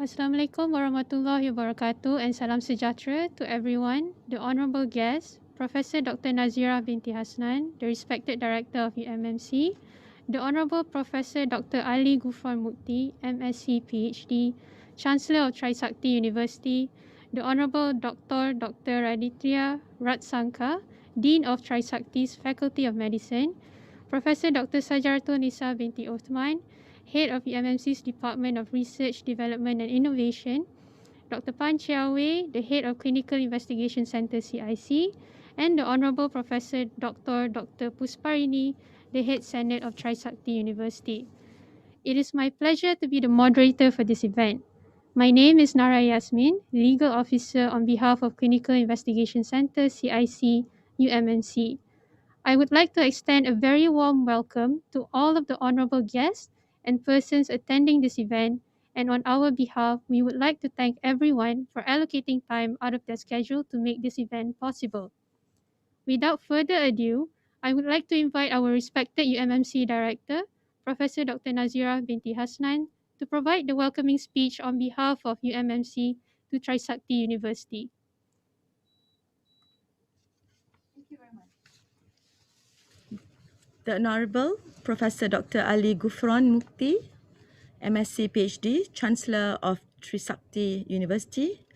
Assalamualaikum warahmatullahi wabarakatuh and salam sejahtera to everyone, the honourable guests, Professor Dr. Nazirah binti Hasnah, the respected Director of UMMC, the Honourable Professor Dr. Ali Ghufron Mukti, MSc PhD, Chancellor of Trisakti University, the Honourable Dr. Raditya, Wratsangka, Dean of Trisakti's Faculty of Medicine, Professor Dr. Nisa binti Othman, Head of UMMC's Department of Research, Development and Innovation, Dr. Pan Chiawei, the Head of Clinical Investigation Center CIC, and the Honourable Professor Dr. Pusparini, the Head Senate of Trisakti University. It is my pleasure to be the moderator for this event. My name is Nara Yasmin, Legal Officer on behalf of Clinical Investigation Center CIC-UMMC. I would like to extend a very warm welcome to all of the honourable guests and persons attending this event, and on our behalf, we would like to thank everyone for allocating time out of their schedule to make this event possible. Without further ado, I would like to invite our respected UMMC Director, Professor Dr. Nazirah binti Hasnah, to provide the welcoming speech on behalf of UMMC to Trisakti University. The Honourable Professor Dr. Ali Ghufron Mukti, MSc PhD, Chancellor of Trisakti University,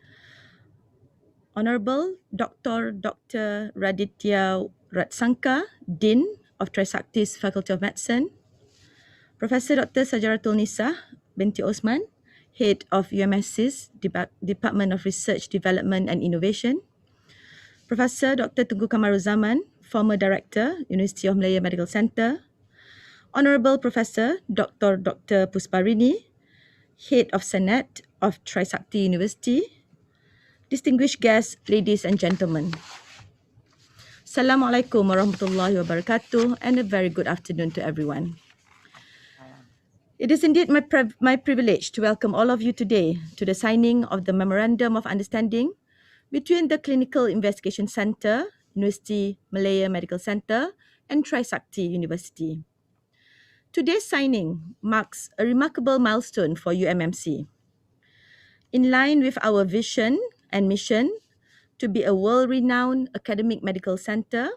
Honourable Dr. Raditya Wratsangka, Dean of Trisakti's Faculty of Medicine, Professor Dr. Nisa binti Osman, Head of UMSC's Department of Research, Development and Innovation, Professor Dr. Tunku Kamaruzaman, former Director, University of Malaya Medical Center, Honourable Professor Dr. Pusparini, Head of Senate of Trisakti University, distinguished guests, ladies and gentlemen. Assalamualaikum warahmatullahi wabarakatuh and a very good afternoon to everyone. It is indeed my privilege to welcome all of you today to the signing of the Memorandum of Understanding between the Clinical Investigation Center, University Malaya Medical Center and Trisakti University. Today's signing marks a remarkable milestone for UMMC. In line with our vision and mission to be a world-renowned academic medical center,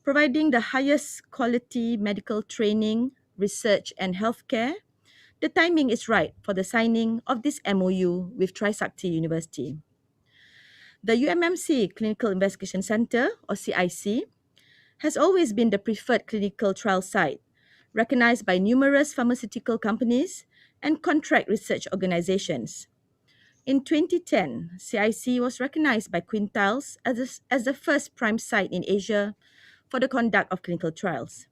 providing the highest quality medical training, research and healthcare, the timing is right for the signing of this MoU with Trisakti University. The UMMC Clinical Investigation Center, or CIC, has always been the preferred clinical trial site, recognized by numerous pharmaceutical companies and contract research organizations. In 2010, CIC was recognized by Quintiles as the first prime site in Asia for the conduct of clinical trials.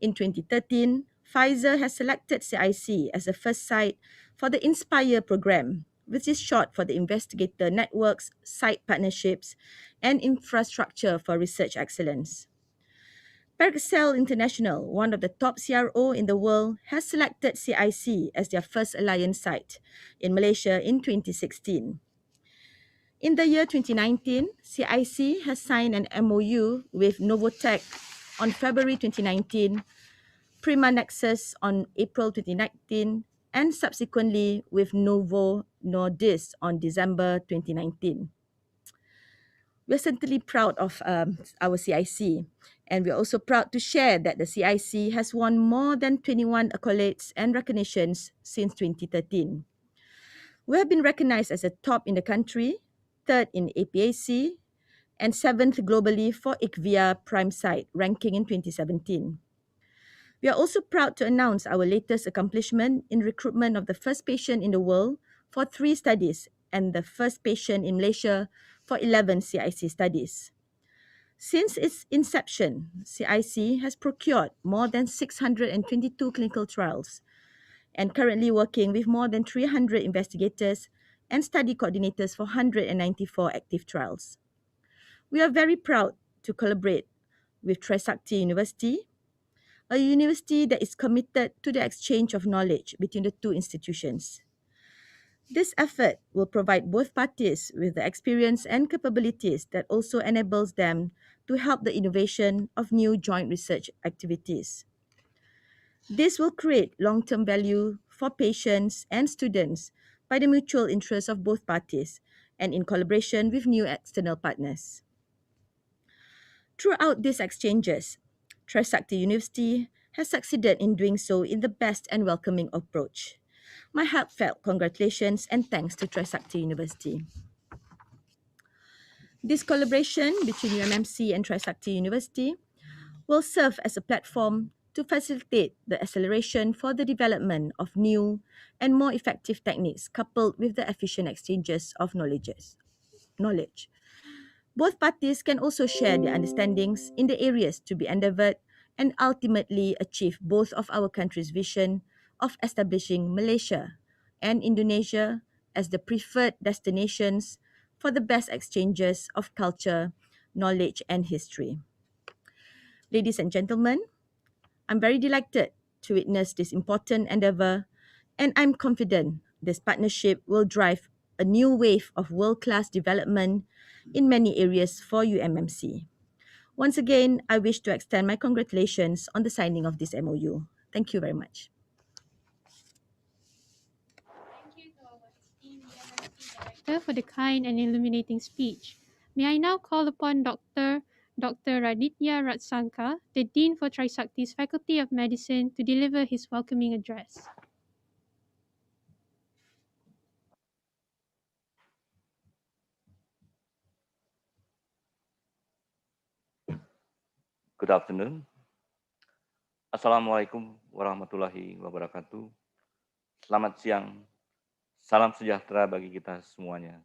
In 2013, Pfizer has selected CIC as the first site for the INSPIRE program, which is short for the Investigator Networks, Site Partnerships, and Infrastructure for Research Excellence. Percel International, one of the top CRO in the world, has selected CIC as their first alliance site in Malaysia in 2016. In the year 2019, CIC has signed an MoU with Novotech on February 2019, Prima Nexus on April 2019, and subsequently with Novo Nordisk on December 2019. We're certainly proud of our CIC, and we're also proud to share that the CIC has won more than 21 accolades and recognitions since 2013. We have been recognized as a top in the country, third in APAC, and seventh globally for IQVIA Prime Site, ranking in 2017. We are also proud to announce our latest accomplishment in recruitment of the first patient in the world for 3 studies and the first patient in Malaysia for 11 CIC studies. Since its inception, CIC has procured more than 622 clinical trials and currently working with more than 300 investigators and study coordinators for 194 active trials. We are very proud to collaborate with Trisakti University, a university that is committed to the exchange of knowledge between the two institutions. This effort will provide both parties with the experience and capabilities that also enables them to help the innovation of new joint research activities. This will create long-term value for patients and students by the mutual interests of both parties and in collaboration with new external partners. Throughout these exchanges, Trisakti University has succeeded in doing so in the best and welcoming approach. My heartfelt congratulations and thanks to Trisakti University. This collaboration between UMMC and Trisakti University will serve as a platform to facilitate the acceleration for the development of new and more effective techniques coupled with the efficient exchanges of knowledge. Both parties can also share their understandings in the areas to be endeavored and ultimately achieve both of our country's vision of establishing Malaysia and Indonesia as the preferred destinations for the best exchanges of culture, knowledge, and history. Ladies and gentlemen, I'm very delighted to witness this important endeavor, and I'm confident this partnership will drive a new wave of world-class development in many areas for UMMC. Once again, I wish to extend my congratulations on the signing of this MoU. Thank you very much. Thank you to our esteemed UMMC Director for the kind and illuminating speech. May I now call upon Dr. Raditya Wratsangka, the Dean for Trisakti's Faculty of Medicine, to deliver his welcoming address. Good afternoon. Assalamualaikum warahmatullahi wabarakatuh. Selamat siang. Salam sejahtera bagi kita semuanya.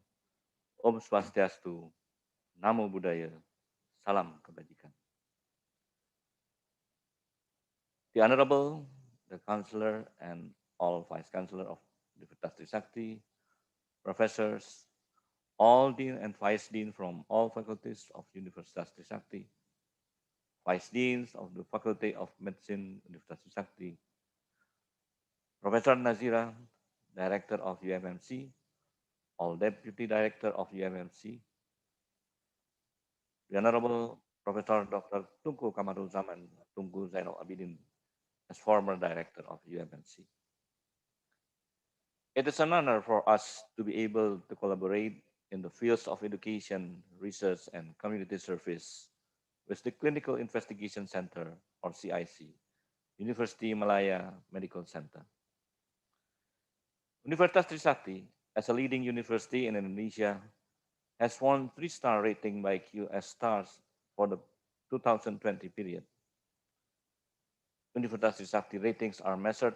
Om Swastiastu, Namo Buddhaya, Salam Kebajikan. The Honorable, the Chancellor and all Vice Chancellor of Universitas Trisakti, professors, all Dean and Vice Dean from all faculties of Universitas Trisakti, Vice Deans of the Faculty of Medicine, Universitas Trisakti, Professor Nazirah, Director of UMMC, all Deputy Director of UMMC, the Honorable Professor Dr. Tunku Kamarul Zaman, Tunku Zainal Abidin, as former Director of UMMC. It is an honor for us to be able to collaborate in the fields of education, research, and community service with the Clinical Investigation Center, or CIC, University Malaya Medical Center. Universitas Trisakti, as a leading university in Indonesia, has won 3-star rating by QS Stars for the 2020 period. Universitas Trisakti ratings are measured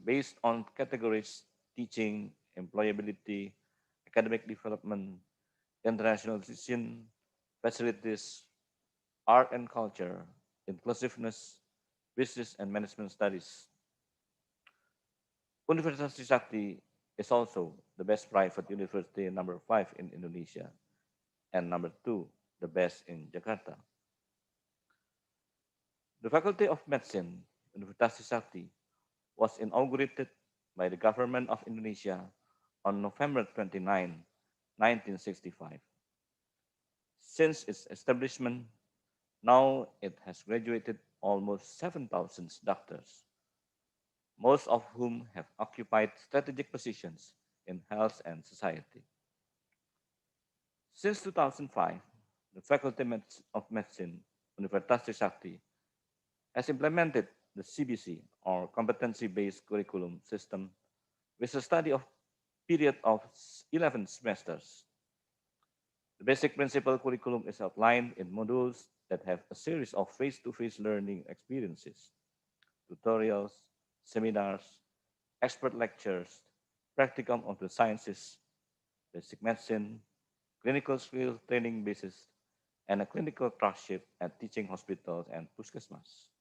based on categories teaching, employability, academic development, internationalization, facilities, art and culture, inclusiveness, business and management studies. Universitas Trisakti is also the best private university number 5 in Indonesia and number 2, the best in Jakarta. The Faculty of Medicine, Universitas Trisakti, was inaugurated by the Government of Indonesia on November 29, 1965. Since its establishment, now it has graduated almost 7,000 doctors, most of whom have occupied strategic positions in health and society. Since 2005, the Faculty of Medicine, Universitas Trisakti, has implemented the CBC, or competency-based curriculum system, with a study of period of 11 semesters. The basic principal curriculum is outlined in modules that have a series of face-to-face learning experiences, tutorials, seminars, expert lectures, practicum of the sciences, basic medicine, clinical skill training basis, and a clinical clerkship at teaching hospitals and puskesmas.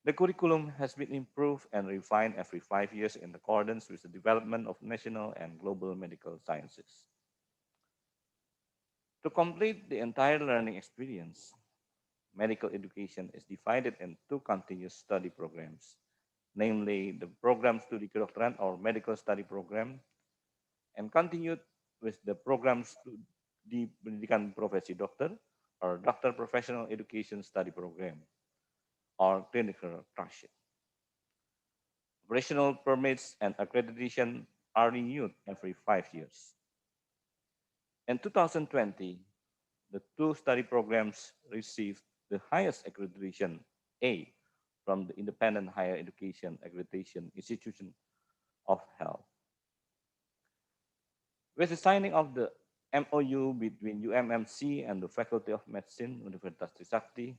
The curriculum has been improved and refined every 5 years in accordance with the development of national and global medical sciences. To complete the entire learning experience, medical education is divided in 2 continuous study programs, namely the Program Studi Kedokteran or Medical Study Program, and continued with the Program Studi Pendidikan Profesi Dokter or Doctor Professional Education Study Program, or clinical clerkship. Operational permits and accreditation are renewed every 5 years. In 2020, the two study programs received the highest accreditation, A, from the Independent Higher Education Accreditation Institution of Health. With the signing of the MoU between UMMC and the Faculty of Medicine, Universitas Trisakti,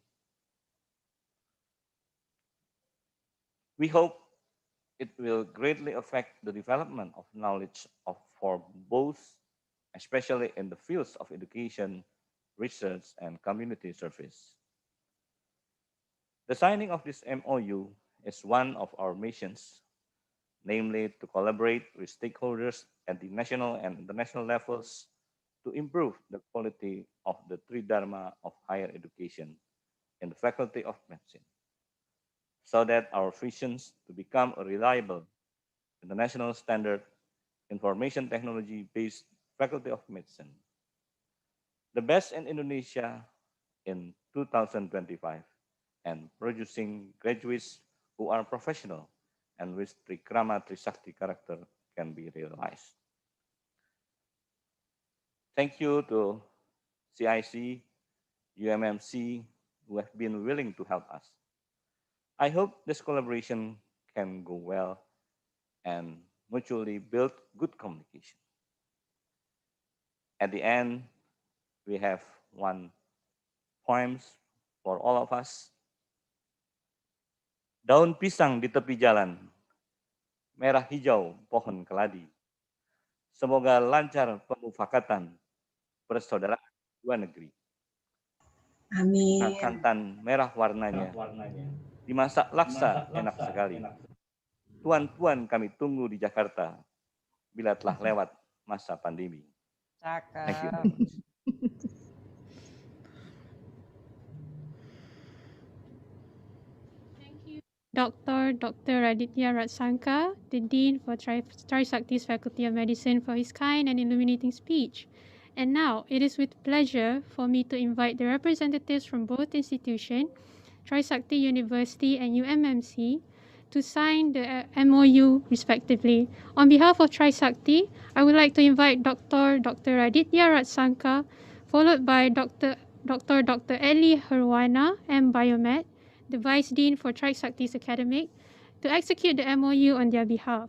we hope it will greatly affect the development of knowledge for both, especially in the fields of education, research, and community service. The signing of this MoU is one of our missions, namely to collaborate with stakeholders at the national and international levels to improve the quality of the Tridharma of higher education in the Faculty of Medicine, so that our visions to become a reliable, international standard, information technology-based Faculty of Medicine, the best in Indonesia in 2025, and producing graduates who are professional and with Trikrama Trisakti character can be realized. Thank you to CIC-UMMC who have been willing to help us. I hope this collaboration can go well and mutually build good communication. At the end, we have one poem for all of us. Daun pisang di tepi jalan, merah hijau pohon keladi. Semoga lancar pemufakatan persaudaraan dua negeri. Amin. Santan merah warnanya, dimasak laksa enak sekali. Tuan-tuan kami tunggu di Jakarta bila telah lewat masa pandemi. Thank you very much. Dr. Raditya Wratsangka, the Dean for Trisakti's Faculty of Medicine, for his kind and illuminating speech. And now, it is with pleasure for me to invite the representatives from both institutions, Trisakti University and UMMC, to sign the MoU respectively. On behalf of Trisakti, I would like to invite Dr. Raditya Wratsangka, followed by Dr. Eli Herwana, M. Biomed, the Vice Dean for Trisakti's Academic, to execute the MoU on their behalf.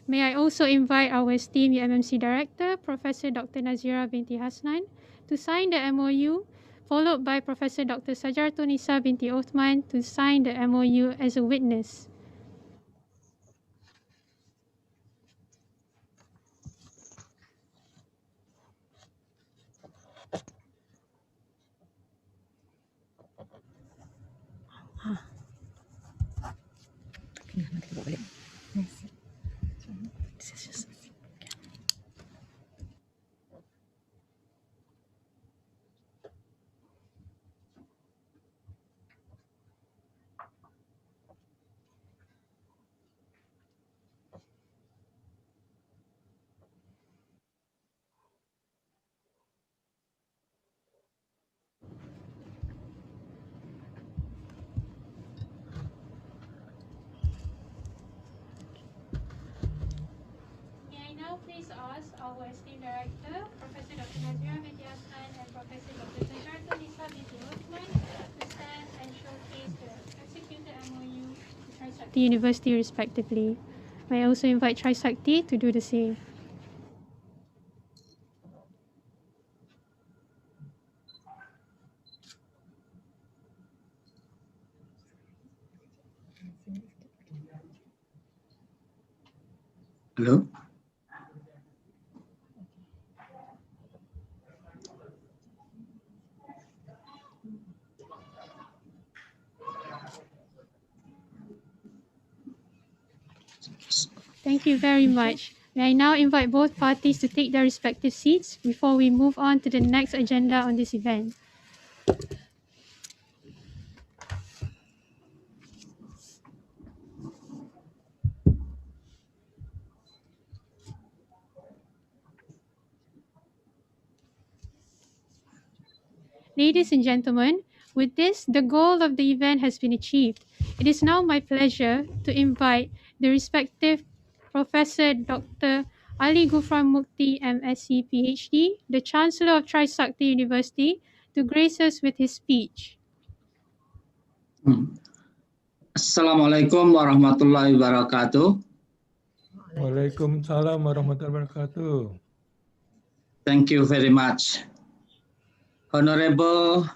May I also invite our esteemed UMMC Director, Professor Dr. Nazirah binti Hasnah, to sign the MoU, followed by Professor Dr. Sajartunisa binti Othman to sign the MoU as a witness. Please ask our esteemed Director, Professor Dr. Nazirah binti Hasnah and Professor Dr. Sajartunisa binti Othman to stand and showcase the executed MoU to Trisakti University respectively. May I also invite Trisakti to do the same. Hello? Thank you very much. May I now invite both parties to take their respective seats before we move on to the next agenda on this event. Ladies and gentlemen, with this, the goal of the event has been achieved. It is now my pleasure to invite the respective Professor Dr. Ali Ghufron Mukti, MSc, PhD, the Chancellor of Trisakti University, to grace us with his speech. Assalamualaikum warahmatullahi wabarakatuh. Waalaikumsalam warahmatullahi wabarakatuh. Thank you very much. Honorable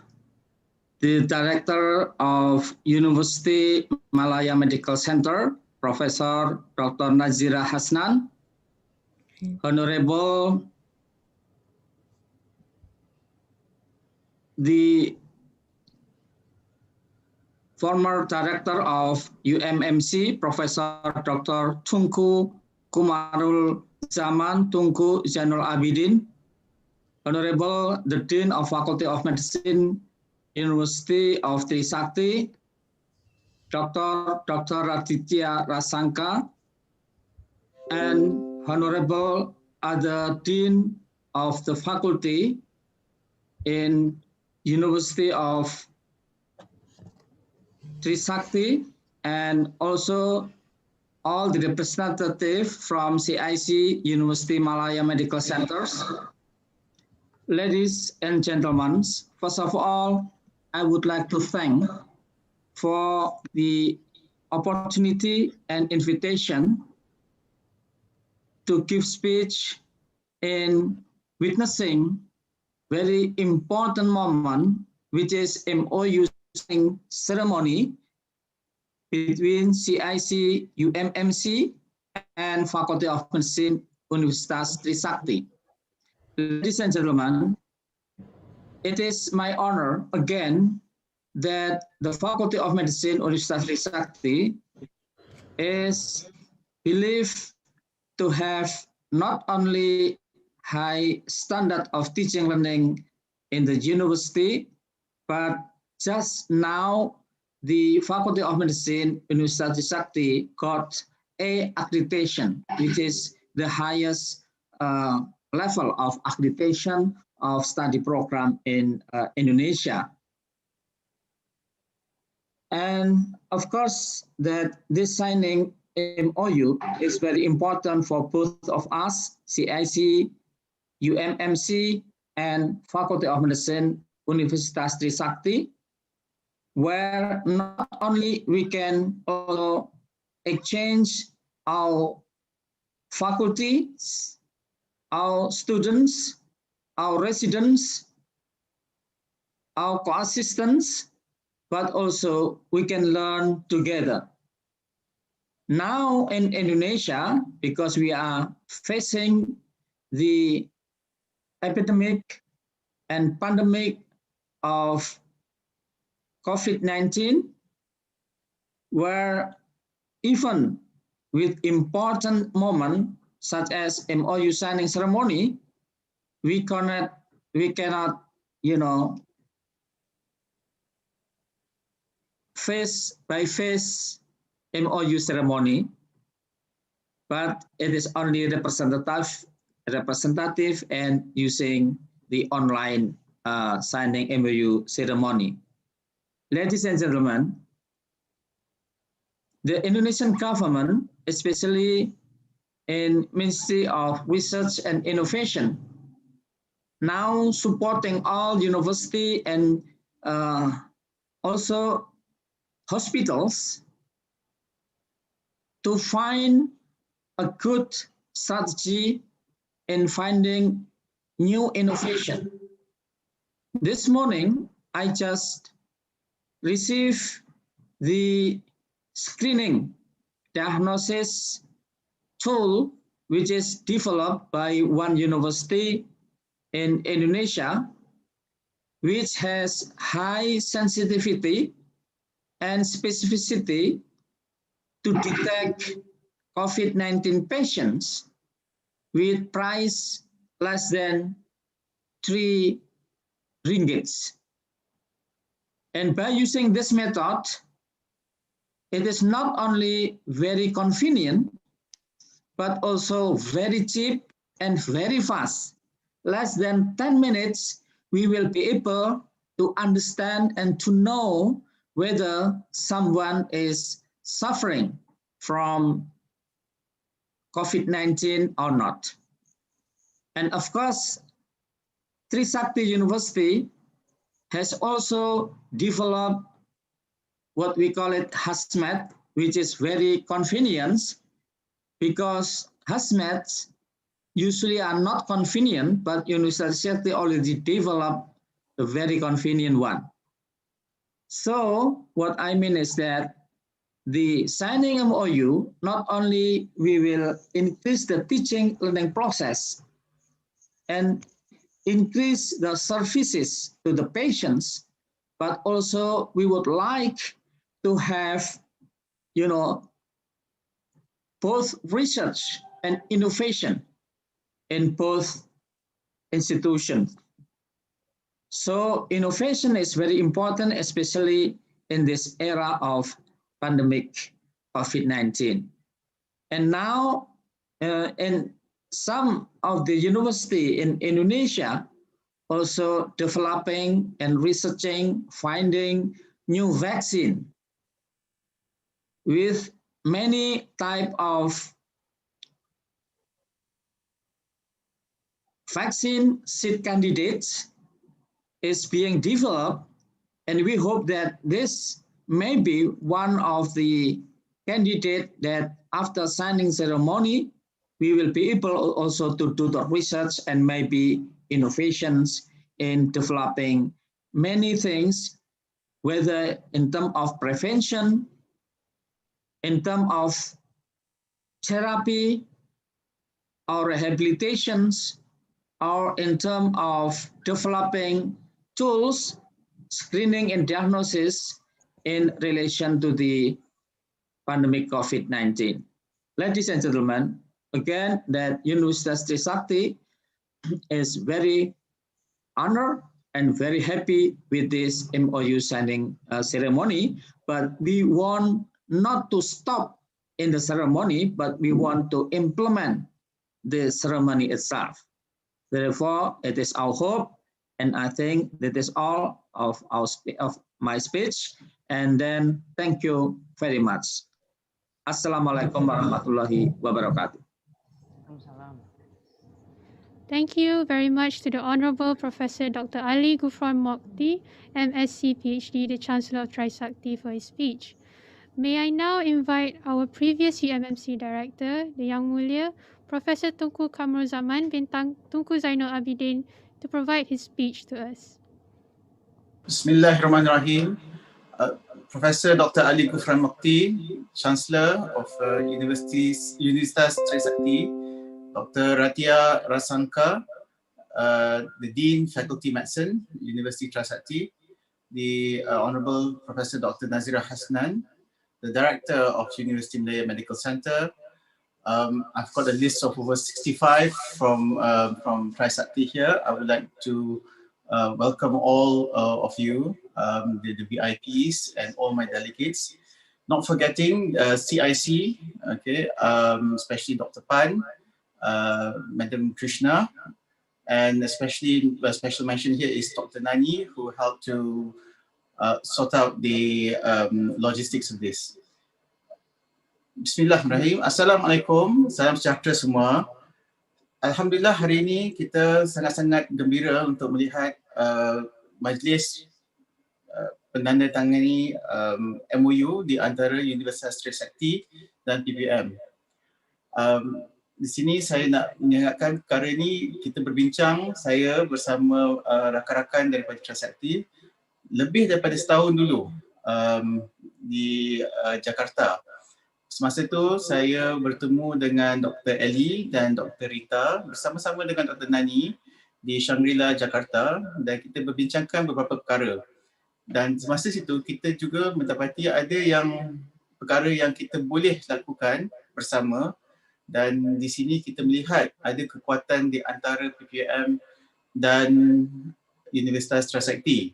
the Director of University Malaya Medical Center, Professor Dr. Nazirah Hasnah, Honorable the former Director of UMMC, Professor Dr. Tunku Kumarul Zaman Tunku Zainul Abidin, Honorable the Dean of Faculty of Medicine, University of Trisakti, Dr. Raditya Wratsangka, and Honorable other Dean of the Faculty in University of Trisakti, and also all the representatives from CIC University Malaya Medical Centers. Ladies and gentlemen, first of all, I would like to thank for the opportunity and invitation to give speech in witnessing very important moment, which is MoU ceremony between CIC-UMMC and Faculty of Medicine Universitas Trisakti. Ladies and gentlemen, it is my honor again that the Faculty of Medicine Universitas Trisakti is believed to have not only high standard of teaching learning in the university, but just now the Faculty of Medicine Universitas Trisakti got A accreditation, which is the highest level of accreditation of study program in Indonesia. And of course, that this signing MoU is very important for both of us, CIC, UMMC, and Faculty of Medicine Universitas Trisakti, where not only we can exchange our faculties, our students, our residents, our co-assistants, but also we can learn together. Now in Indonesia, because we are facing the epidemic and pandemic of COVID-19, where even with important moment such as MoU signing ceremony, we cannot, face by face MoU ceremony, but it is only representative and using the online signing MoU ceremony. Ladies and gentlemen, the Indonesian government, especially in Ministry of Research and Innovation, now supporting all university and also hospitals to find a good strategy in finding new innovation. This morning, I just received the screening diagnosis tool, which is developed by one university in Indonesia, which has high sensitivity and specificity to detect COVID-19 patients with price less than 3 ringgits. And by using this method, it is not only very convenient, but also very cheap and very fast. Less than 10 minutes, we will be able to understand and to know whether someone is suffering from COVID-19 or not. And of course, Trisakti University has also developed what we call it hazmat, which is very convenient, because hazmats usually are not convenient, but University already developed a very convenient one. So what I mean is that the signing MoU, not only we will increase the teaching learning process and increase the services to the patients, but also we would like to have, both research and innovation in both institutions. So innovation is very important, especially in this era of pandemic COVID-19. And now in some of the university in Indonesia also developing and researching, finding new vaccine with many type of vaccine seed candidates is being developed, and we hope that this may be one of the candidates that after signing ceremony, we will be able also to do the research and maybe innovations in developing many things, whether in terms of prevention, in terms of therapy or rehabilitations, or in terms of developing tools, screening and diagnosis in relation to the pandemic COVID-19. Ladies and gentlemen, again, that Universitas Trisakti is very honored and very happy with this MoU signing ceremony, but we want not to stop in the ceremony, but we want to implement the ceremony itself. Therefore, it is our hope, and I think that is all of my speech. And then thank you very much. Assalamualaikum warahmatullahi wabarakatuh. Thank you very much to the Honorable Professor Dr. Ali Ghufron Mukti, MSc PhD, the Chancellor of Trisakti, for his speech. May I now invite our previous UMMC Director, the Yang Mulia, Professor Tunku Kamruzaman bin Tunku Zainul Abidin, to provide his speech to us. Bismillahirrahmanirrahim. Professor Dr. Ali Ghufron Mukti, Chancellor of Universitas Trisakti, Dr. Raditya Wratsangka, the Dean, Faculty Medicine, University Trisakti, the Honorable Professor Dr. Nazirah Hasnah, the Director of University Malaya Medical Center. I've got a list of over 65 from Trisakti here. I would like to welcome all of you, the VIPs and all my delegates. Not forgetting CIC, okay, especially Dr. Pan, Madam Krishna, and especially a special mention here is Dr. Nani, who helped to sort out the logistics of this. Bismillahirrahmanirrahim. Assalamualaikum, salam sejahtera semua. Alhamdulillah, hari ini kita sangat-sangat gembira untuk melihat majlis penandatangani MoU di antara Universitas Trisakti dan PBM. Di sini saya nak mengingatkan perkara ini, kita berbincang, saya bersama rakan-rakan daripada Trisakti lebih daripada setahun dulu di Jakarta. Semasa itu saya bertemu dengan Dr. Eli dan Dr. Rita bersama-sama dengan Dr. Nani di Shangri-La, Jakarta, dan kita berbincangkan beberapa perkara. Dan semasa itu kita juga mendapati ada perkara yang kita boleh lakukan bersama, dan di sini kita melihat ada kekuatan di antara PPM dan Universitas Trisakti.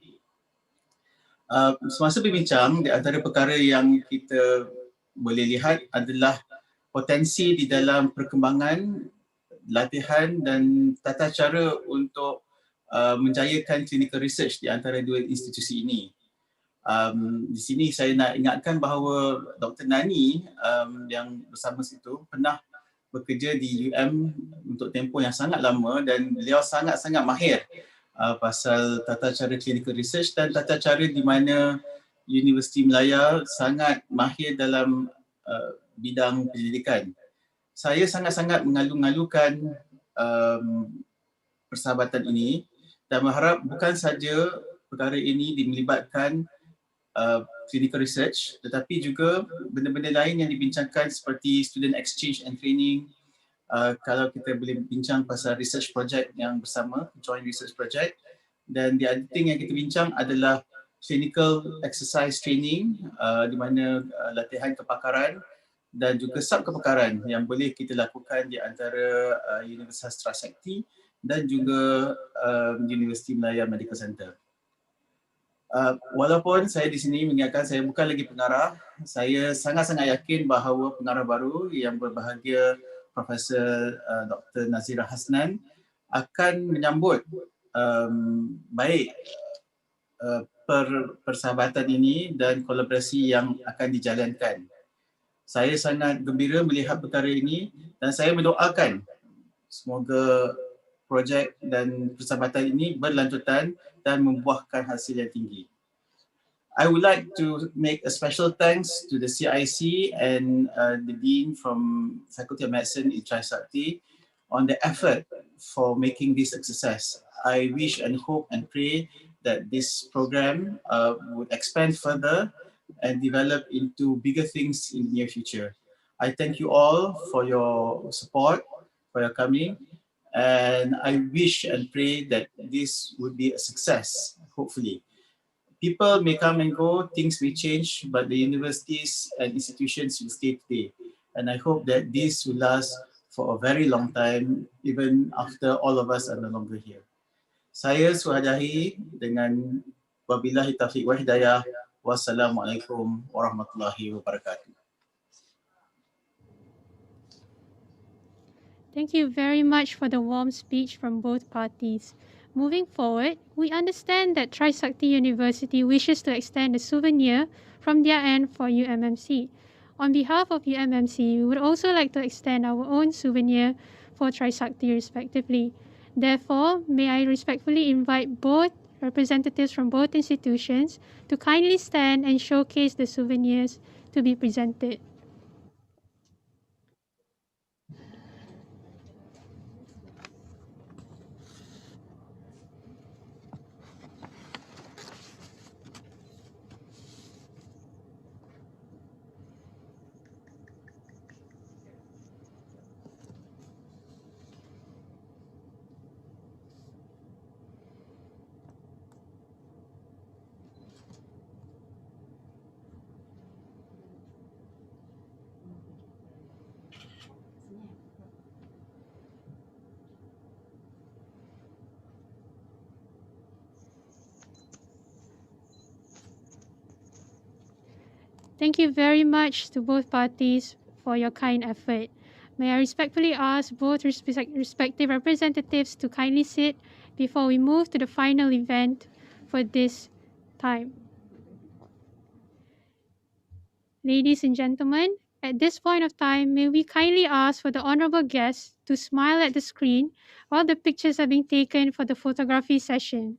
Semasa berbincang, di antara perkara yang kita boleh lihat adalah potensi di dalam perkembangan, latihan dan tata cara untuk menjayakan clinical research di antara dua institusi ini. Di sini saya nak ingatkan bahawa Dr. Nani yang bersama situ pernah bekerja di UM untuk tempoh yang sangat lama dan beliau sangat-sangat mahir pasal tata cara clinical research dan tata cara di mana Universiti Malaya sangat mahir dalam bidang pendidikan. Saya sangat-sangat mengalu-alukan persahabatan ini dan berharap bukan saja perkara ini melibatkan clinical research tetapi juga benda-benda lain yang dibincangkan seperti student exchange and training. Kalau kita boleh bincang pasal research project yang bersama, joint research project, dan the other thing yang kita bincang adalah clinical exercise training di mana latihan kepakaran dan juga sub-kepakaran yang boleh kita lakukan di antara Universitas Trisakti dan juga University Malaya Medical Center. Walaupun saya di sini mengingatkan saya bukan lagi pengarah, saya sangat-sangat yakin bahawa pengarah baru yang berbahagia Profesor Dr. Nazirah Hasnah akan menyambut baik persahabatan ini dan kolaborasi yang akan dijalankan. Saya sangat gembira melihat perkara ini dan saya mendoakan semoga projek dan persahabatan ini berlanjutan dan membuahkan hasil yang tinggi. I would like to make a special thanks to the CIC and the Dean from Faculty of Medicine in Trisakti on the effort for making this a success. I wish and hope and pray that this program would expand further and develop into bigger things in the near future. I thank you all for your support, for your coming, and I wish and pray that this would be a success, hopefully. People may come and go, things may change, but the universities and institutions will stay today. And I hope that this will last for a very long time, even after all of us are no longer here. Saya suhadahi dengan wabillahi taufiq wa hidayah. Wassalamualaikum warahmatullahi wabarakatuh. Thank you very much for the warm speech from both parties. Moving forward, we understand that Trisakti University wishes to extend a souvenir from their end for UMMC. On behalf of UMMC, we would also like to extend our own souvenir for Trisakti respectively. Therefore, may I respectfully invite both representatives from both institutions to kindly stand and showcase the souvenirs to be presented. Thank you very much to both parties for your kind effort. May I respectfully ask both respective representatives to kindly sit before we move to the final event for this time. Ladies and gentlemen, at this point of time, may we kindly ask for the honorable guests to smile at the screen while the pictures are being taken for the photography session.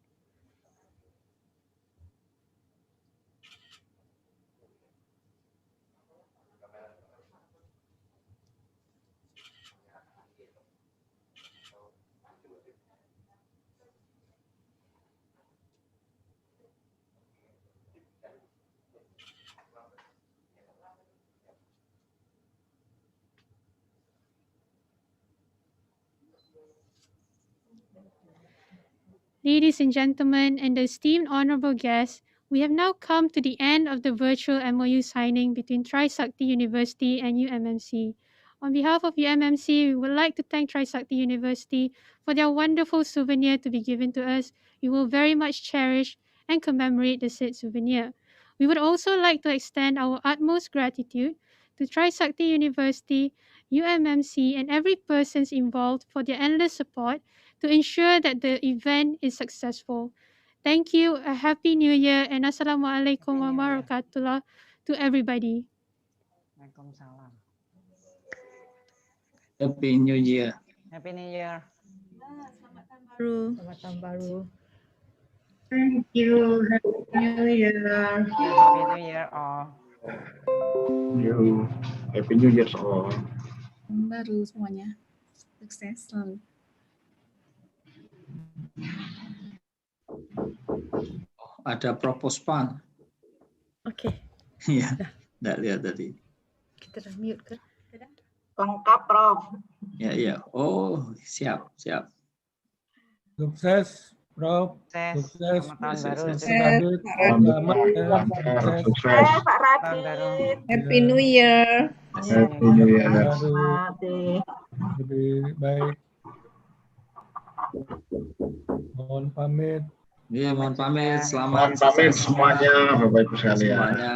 Ladies and gentlemen, and the esteemed honorable guests, we have now come to the end of the virtual MoU signing between Trisakti University and UMMC. On behalf of UMMC, we would like to thank Trisakti University for their wonderful souvenir to be given to us. We will very much cherish and commemorate the said souvenir. We would also like to extend our utmost gratitude to Trisakti University, UMMC, and every person involved for their endless support to ensure that the event is successful. Thank you, a Happy New Year, and Assalamualaikum warahmatullahi to everybody. Waalaikumsalam. Happy New Year. Happy New Year. Baru. Selamat tahun baru. Thank you. Happy New Year. Happy New Year all. Happy New Year all. Tahun baru semuanya. Sukses selalu. Ada propospan. Oke, Iya, nggak lihat tadi. kita dah mute ke? Lengkap, Prof. Ya, iya. Oh, siap, siap. Sukses, Prof. Sukses. Sukses. Selamat tahun baru. Sukses. Radit, selamat ya. Sukses. Sukses. Pak Tahun baru. Radit. Happy New Year. Happy New Year. Baru Radit. lebih baik. Mohon pamit. Iya, mohon pamit. Mohon Selamat pamit semuanya, Bapak Ibu sekalian. semuanya.